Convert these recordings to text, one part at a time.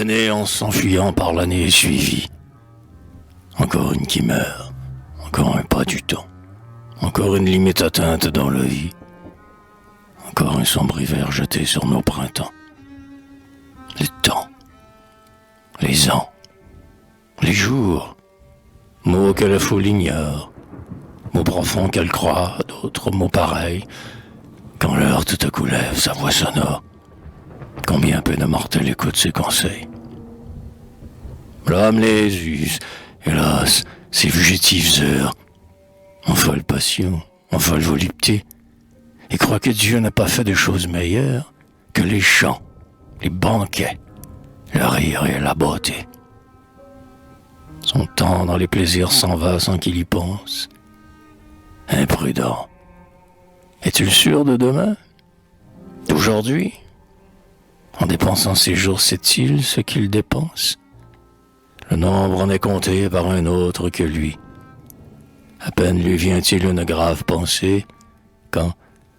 l'année en s'enfuyant par l'année suivie. Encore une qui meurt, encore un pas du temps, encore une limite atteinte dans la vie, encore un sombre hiver jeté sur nos printemps. Le temps, les ans, les jours, mots que la foule ignore, mots profonds qu'elle croit, d'autres mots pareils, quand l'heure tout à coup lève sa voix sonore, combien peu de mortels écoutent ses conseils. L'homme les use, hélas, ces fugitives heures, en folle passion, en folle volupté, et croit que Dieu n'a pas fait de choses meilleures que les chants, les banquets, le rire et la beauté. Son temps dans les plaisirs s'en va sans qu'il y pense. Imprudent. Est-il sûr de demain? D'aujourd'hui? En dépensant ses jours, sait-il ce qu'il dépense? Le nombre en est compté par un autre que lui. À peine lui vient-il une grave pensée, quand,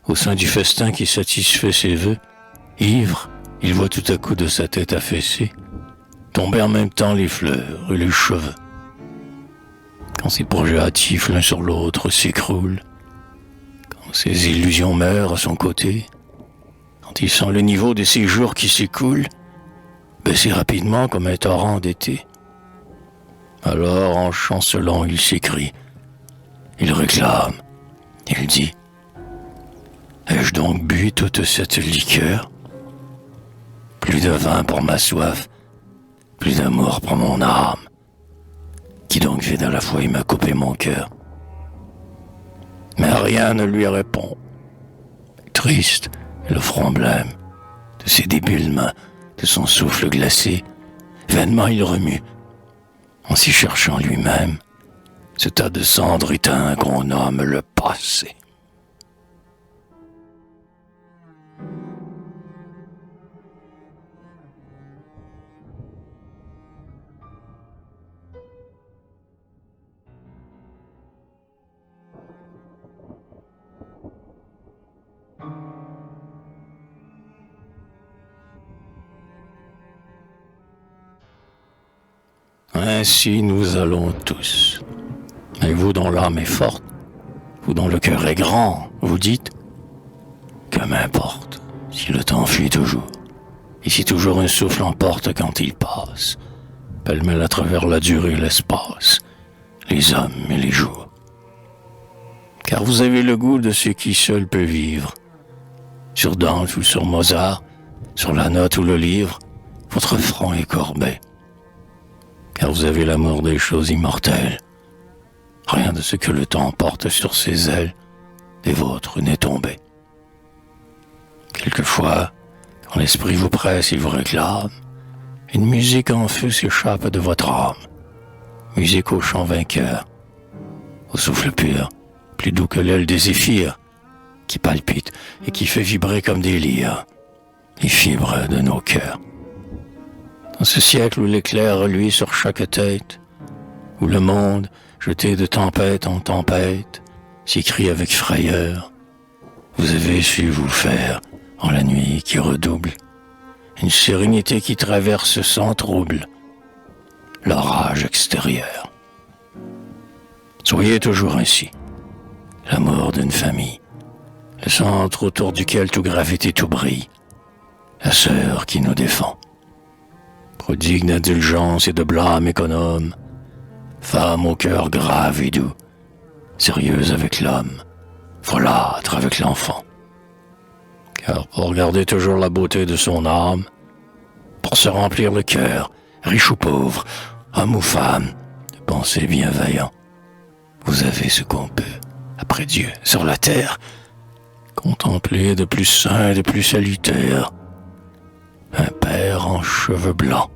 au sein du festin qui satisfait ses vœux, ivre, il voit tout à coup de sa tête affaissée tomber en même temps les fleurs et les cheveux. Quand ses projets hâtifs l'un sur l'autre s'écroulent, quand ses illusions meurent à son côté, quand il sent le niveau de ses jours qui s'écoulent baisser rapidement comme un torrent d'été, alors en chancelant il s'écrie, il réclame, il dit: ai-je donc bu toute cette liqueur? Plus de vin pour ma soif, plus d'amour pour mon âme. Qui donc vide à la fois et m'a coupé mon cœur? Mais rien ne lui répond. Triste, le front blême, de ses débiles mains, de son souffle glacé, vainement il remue, en s'y cherchant lui-même, ce tas de cendres éteint qu'on nomme le passé. Ainsi nous allons tous. Et vous dont l'âme est forte, vous dont le cœur est grand, vous dites: que m'importe si le temps fuit toujours, et si toujours un souffle emporte quand il passe, pêle-mêle à travers la durée et l'espace, les hommes et les jours. Car vous avez le goût de ce qui seul peut vivre. Sur Dante ou sur Mozart, sur la note ou le livre, votre front est courbé. Car vous avez l'amour des choses immortelles. Rien de ce que le temps porte sur ses ailes des vôtres n'est tombé. Quelquefois, quand l'esprit vous presse, il vous réclame, une musique en feu s'échappe de votre âme, musique au chant vainqueur, au souffle pur, plus doux que l'aile des zéphyrs, qui palpite et qui fait vibrer comme des lyres les fibres de nos cœurs. Dans ce siècle où l'éclair reluit sur chaque tête, où le monde, jeté de tempête en tempête, s'écrie avec frayeur, vous avez su vous faire, en la nuit qui redouble, une sérénité qui traverse sans trouble l'orage extérieur. Soyez toujours ainsi, l'amour d'une famille, le centre autour duquel tout gravite et tout brille, la sœur qui nous défend. Prodigue d'indulgence et de blâme économe, femme au cœur grave et doux, sérieuse avec l'homme, folâtre avec l'enfant. Car pour garder toujours la beauté de son âme, pour se remplir le cœur, riche ou pauvre, homme ou femme, de pensées bienveillantes, vous avez ce qu'on peut, après Dieu, sur la terre, contempler de plus saint et de plus salutaire, un père en cheveux blancs,